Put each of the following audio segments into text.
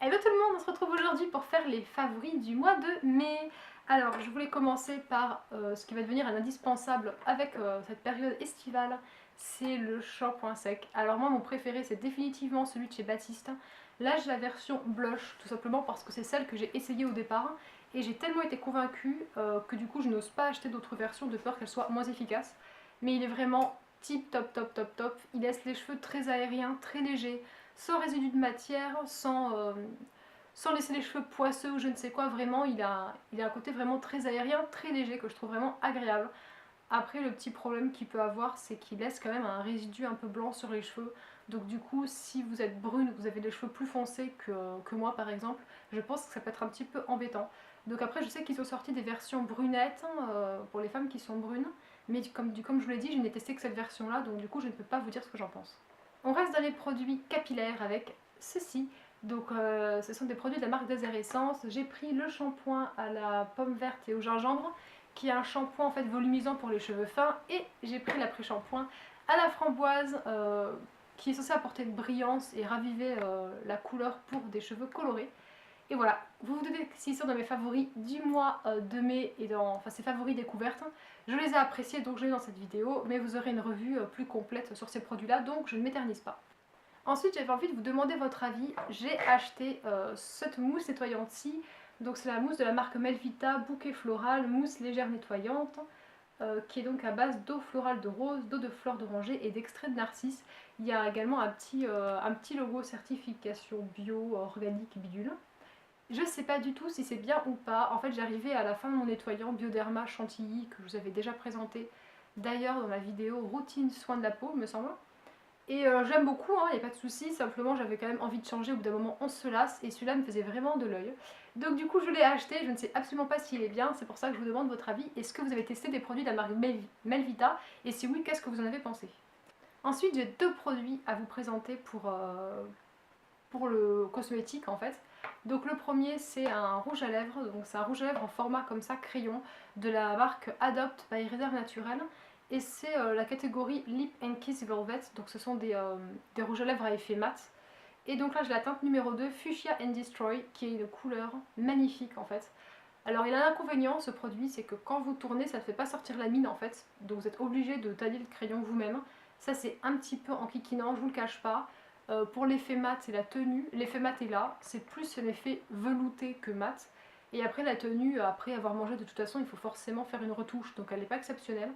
Hello tout le monde, on se retrouve aujourd'hui pour faire les favoris du mois de mai. Alors je voulais commencer par ce qui va devenir un indispensable avec cette période estivale, c'est le shampoing sec. Alors moi mon préféré c'est définitivement celui de chez Baptiste. Là j'ai la version blush tout simplement parce que c'est celle que j'ai essayée au départ et j'ai tellement été convaincue que du coup je n'ose pas acheter d'autres versions de peur qu'elles soient moins efficaces. Mais il est vraiment tip top top top top, il laisse les cheveux très aériens, très légers, sans résidu de matière, sans laisser les cheveux poisseux ou je ne sais quoi, vraiment il a un côté vraiment très aérien, très léger que je trouve vraiment agréable. Après le petit problème qu'il peut avoir c'est qu'il laisse quand même un résidu un peu blanc sur les cheveux, donc du coup si vous êtes brune, vous avez des cheveux plus foncés que moi par exemple, je pense que ça peut être un petit peu embêtant. Donc après je sais qu'ils ont sorti des versions brunettes pour les femmes qui sont brunes, mais comme je vous l'ai dit je n'ai testé que cette version là, donc du coup je ne peux pas vous dire ce que j'en pense. On reste dans les produits capillaires avec ceci. Donc ce sont des produits de la marque Désert Essence. J'ai pris le shampoing à la pomme verte et au gingembre, qui est un shampoing en fait volumisant pour les cheveux fins. Et j'ai pris l'après-shampoing à la framboise, qui est censé apporter une brillance et raviver la couleur pour des cheveux colorés. Et voilà, vous vous doutez que s'ils sont dans mes favoris du mois de mai et enfin ces favoris découvertes, je les ai appréciés donc je les ai dans cette vidéo, mais vous aurez une revue plus complète sur ces produits là, donc je ne m'éternise pas. Ensuite j'avais envie de vous demander votre avis, j'ai acheté cette mousse nettoyante-ci, donc c'est la mousse de la marque Melvita, bouquet floral, mousse légère nettoyante, qui est donc à base d'eau florale de rose, d'eau de fleur d'oranger et d'extrait de narcisse. Il y a également un petit logo certification bio, organique, bidule. Je sais pas du tout si c'est bien ou pas. En fait, j'arrivais à la fin de mon nettoyant Bioderma Chantilly que je vous avais déjà présenté d'ailleurs dans ma vidéo routine soin de la peau, me semble. Et j'aime beaucoup, il n'y a pas de souci, simplement j'avais quand même envie de changer, au bout d'un moment on se lasse et celui-là me faisait vraiment de l'œil. Donc du coup je l'ai acheté, je ne sais absolument pas s'il est bien, c'est pour ça que je vous demande votre avis. Est-ce que vous avez testé des produits de la marque Melvita et si oui, qu'est-ce que vous en avez pensé? Ensuite j'ai deux produits à vous présenter pour le cosmétique en fait. Donc le premier c'est un rouge à lèvres, donc c'est un rouge à lèvres en format comme ça, crayon, de la marque Adopt by Réserve Naturelle. Et c'est la catégorie Lip and Kiss Velvet, donc ce sont des rouges à lèvres à effet mat. Et donc là j'ai la teinte numéro 2, Fuchsia and Destroy, qui est une couleur magnifique en fait. Alors il a un inconvénient ce produit, c'est que quand vous tournez ça ne fait pas sortir la mine en fait, donc vous êtes obligé de tailler le crayon vous-même. Ça c'est un petit peu enquiquinant, je vous le cache pas. Pour l'effet mat c'est la tenue, l'effet mat est là, c'est plus un effet velouté que mat. Et après la tenue, après avoir mangé de toute façon il faut forcément faire une retouche, donc elle n'est pas exceptionnelle.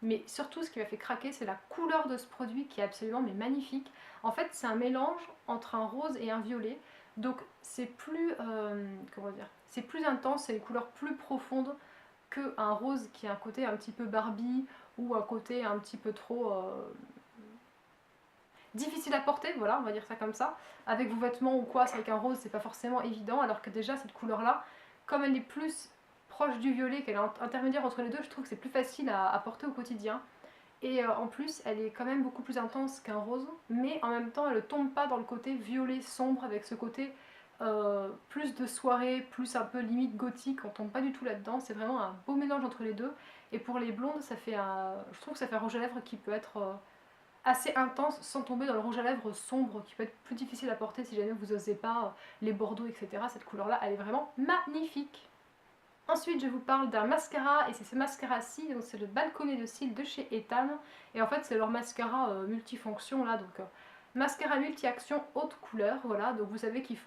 Mais surtout ce qui m'a fait craquer c'est la couleur de ce produit qui est absolument mais magnifique. En fait c'est un mélange entre un rose et un violet, donc c'est plus, comment dire, c'est plus intense, c'est une couleur plus profonde qu'un rose qui a un côté un petit peu Barbie ou un côté un petit peu trop difficile à porter, voilà, on va dire ça comme ça. Avec vos vêtements ou quoi, c'est avec un rose, c'est pas forcément évident, alors que déjà cette couleur-là, comme elle est plus proche du violet, qu'elle est intermédiaire entre les deux, je trouve que c'est plus facile à porter au quotidien. Et en plus, elle est quand même beaucoup plus intense qu'un rose, mais en même temps, elle ne tombe pas dans le côté violet sombre avec ce côté plus de soirée, plus un peu limite gothique, on tombe pas du tout là-dedans, c'est vraiment un beau mélange entre les deux. Et pour les blondes, je trouve que ça fait un rouge à lèvres qui peut être assez intense sans tomber dans le rouge à lèvres sombre qui peut être plus difficile à porter si jamais vous n'osez pas les bordeaux, etc. Cette couleur-là, elle est vraiment magnifique. Ensuite, je vous parle d'un mascara, et c'est ce mascara-ci, donc c'est le Balconnet de cils de chez Etam. Et en fait, c'est leur mascara multifonction, là, donc mascara multi-action haute couleur, voilà. Donc vous savez qu'ils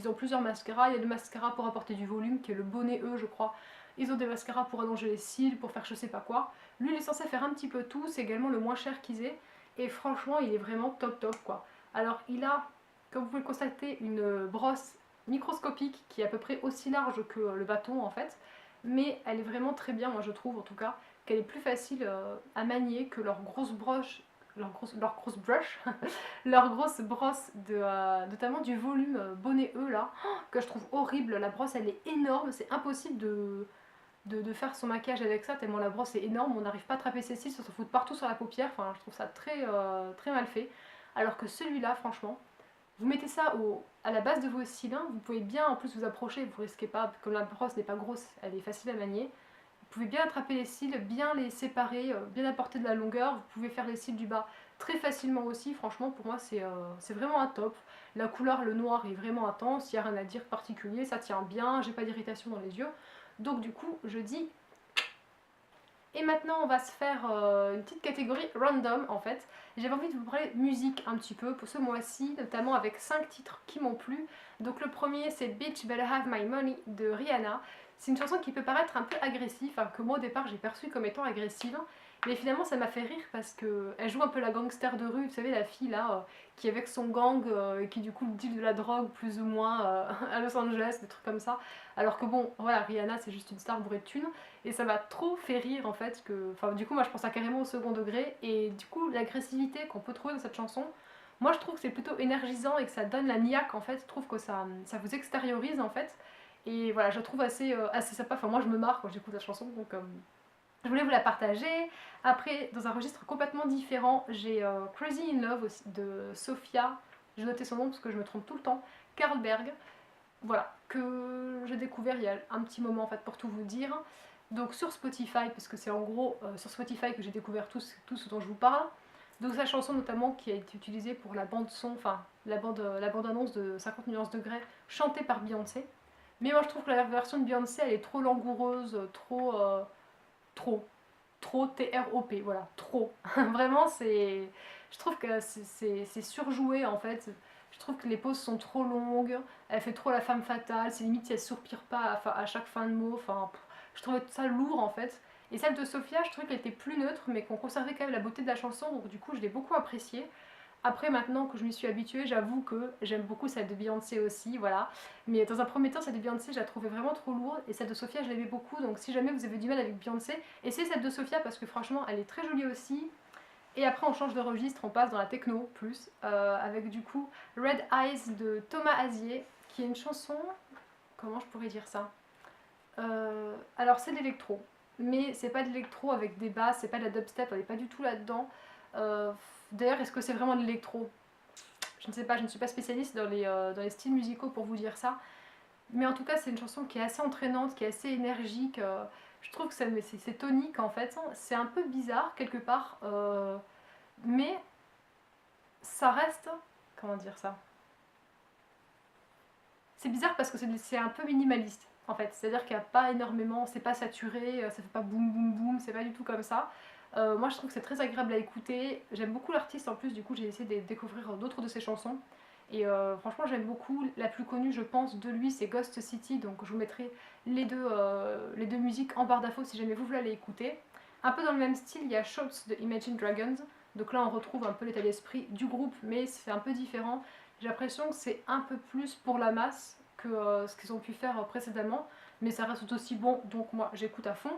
ont plusieurs mascaras. Il y a le mascara pour apporter du volume, qui est le Bonnet E, je crois. Ils ont des mascaras pour allonger les cils, pour faire je sais pas quoi. Lui, il est censé faire un petit peu tout, c'est également le moins cher qu'ils aient. Et franchement, il est vraiment top top, quoi. Alors, il a, comme vous pouvez le constater, une brosse microscopique qui est à peu près aussi large que le bâton en fait, mais elle est vraiment très bien, moi je trouve en tout cas, qu'elle est plus facile à manier que leur grosse broche, leur grosse brush, leur grosse brosse notamment du volume bonnet E là, que je trouve horrible. La brosse elle est énorme, c'est impossible de faire son maquillage avec ça tellement la brosse est énorme, on n'arrive pas à attraper ses cils, ça se fout partout sur la paupière, enfin je trouve ça très mal fait. Alors que celui-là franchement, vous mettez ça à la base de vos cils, hein. Vous pouvez bien en plus vous approcher, vous risquez pas, comme la brosse n'est pas grosse, elle est facile à manier. Vous pouvez bien attraper les cils, bien les séparer, bien apporter de la longueur, vous pouvez faire les cils du bas très facilement aussi, franchement pour moi c'est vraiment un top. La couleur, le noir est vraiment intense, il n'y a rien à dire de particulier, ça tient bien, j'ai pas d'irritation dans les yeux. Donc du coup je dis. Et maintenant on va se faire une petite catégorie random en fait. J'avais envie de vous parler de musique un petit peu pour ce mois-ci, notamment avec 5 titres qui m'ont plu. Donc le premier c'est Bitch Better Have My Money de Rihanna. C'est une chanson qui peut paraître un peu agressive, hein, que moi au départ j'ai perçue comme étant agressive. Mais finalement ça m'a fait rire parce qu'elle joue un peu la gangster de rue, vous savez la fille là, qui est avec son gang et qui du coup deal de la drogue plus ou moins à Los Angeles, des trucs comme ça. Alors que bon, voilà, Rihanna c'est juste une star bourrée de thunes. Et ça m'a trop fait rire en fait, que... Enfin du coup moi je pense ça carrément au second degré. Et du coup l'agressivité qu'on peut trouver dans cette chanson, moi je trouve que c'est plutôt énergisant et que ça donne la niaque en fait. Je trouve que ça vous extériorise en fait. Et voilà, je trouve assez sympa. Enfin moi je me marre quand j'écoute la chanson, donc je voulais vous la partager. Après, dans un registre complètement différent, j'ai Crazy in Love aussi, de Sophia. J'ai noté son nom parce que je me trompe tout le temps. Karlberg. Voilà, que j'ai découvert il y a un petit moment en fait pour tout vous dire. Donc sur Spotify, parce que c'est en gros sur Spotify que j'ai découvert tout ce dont je vous parle. Donc sa chanson notamment qui a été utilisée pour la bande son, enfin la bande annonce de 50 nuances degrés, chantée par Beyoncé. Mais moi je trouve que la version de Beyoncé elle est trop langoureuse, trop, trop T-R-O-P, voilà, trop. Vraiment c'est, je trouve que c'est surjoué en fait. Je trouve que les pauses sont trop longues, elle fait trop la femme fatale, c'est limite si elle soupire pas à chaque fin de mot, enfin je trouvais ça lourd en fait. Et celle de Sophia, je trouvais qu'elle était plus neutre mais qu'on conservait quand même la beauté de la chanson, donc du coup je l'ai beaucoup appréciée. Après, maintenant que je m'y suis habituée, j'avoue que j'aime beaucoup celle de Beyoncé aussi, voilà. Mais dans un premier temps, celle de Beyoncé, je la trouvais vraiment trop lourde. Et celle de Sophia, je l'aimais beaucoup. Donc si jamais vous avez du mal avec Beyoncé, essayez celle de Sophia parce que franchement, elle est très jolie aussi. Et après, on change de registre, on passe dans la techno plus, avec du coup Red Eyes de Thomas Azier, qui est une chanson. Comment je pourrais dire ça? Alors, c'est de l'électro. Mais c'est pas de l'électro avec des basses, c'est pas de la dubstep, on n'est pas du tout là-dedans. Euh, D'ailleurs, est-ce que c'est vraiment de l'électro? Je ne sais pas, je ne suis pas spécialiste dans les styles musicaux pour vous dire ça. Mais en tout cas, c'est une chanson qui est assez entraînante, qui est assez énergique. Je trouve que c'est tonique en fait. C'est un peu bizarre quelque part. Mais ça reste... Comment dire ça? C'est bizarre parce que c'est un peu minimaliste en fait. C'est-à-dire qu'il n'y a pas énormément, c'est pas saturé, ça fait pas boum boum boum, c'est pas du tout comme ça. Moi je trouve que c'est très agréable à écouter. J'aime beaucoup l'artiste en plus, du coup j'ai essayé de découvrir d'autres de ses chansons. Et franchement j'aime beaucoup. La plus connue je pense de lui c'est Ghost City, donc je vous mettrai les deux musiques en barre d'infos si jamais vous voulez aller écouter. Un peu dans le même style, il y a Shots de Imagine Dragons. Donc là on retrouve un peu l'état d'esprit du groupe, mais c'est un peu différent. J'ai l'impression que c'est un peu plus pour la masse que ce qu'ils ont pu faire précédemment, mais ça reste tout aussi bon, donc moi j'écoute à fond.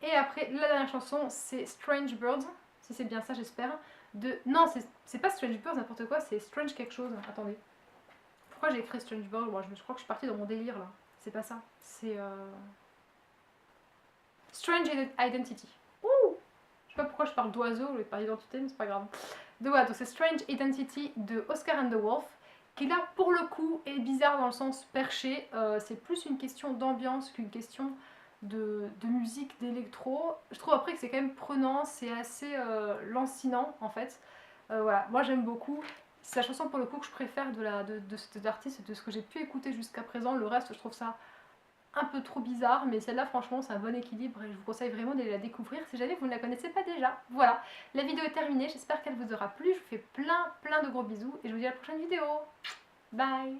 Et après, la dernière chanson, c'est Strange Birds, si c'est bien ça j'espère, de... Non, c'est pas Strange Birds, n'importe quoi, c'est Strange quelque chose, attendez. Pourquoi j'ai écrit Strange Birds? Moi, je crois que je suis partie dans mon délire là, c'est pas ça, c'est... Strange Identity. Ouh, je sais pas pourquoi je parle d'oiseau au lieu de parler d'identité, mais c'est pas grave. Donc voilà, c'est Strange Identity de Oscar and the Wolf, qui là pour le coup est bizarre dans le sens perché. C'est plus une question d'ambiance qu'une question de musique, d'électro. Je trouve après que c'est quand même prenant, c'est assez lancinant en fait. Voilà, moi j'aime beaucoup. C'est la chanson pour le coup que je préfère de cet artiste et de ce que j'ai pu écouter jusqu'à présent. Le reste je trouve ça un peu trop bizarre, mais celle-là franchement c'est un bon équilibre et je vous conseille vraiment d'aller la découvrir si jamais vous ne la connaissez pas déjà. Voilà, la vidéo est terminée, j'espère qu'elle vous aura plu, je vous fais plein de gros bisous et je vous dis à la prochaine vidéo. Bye.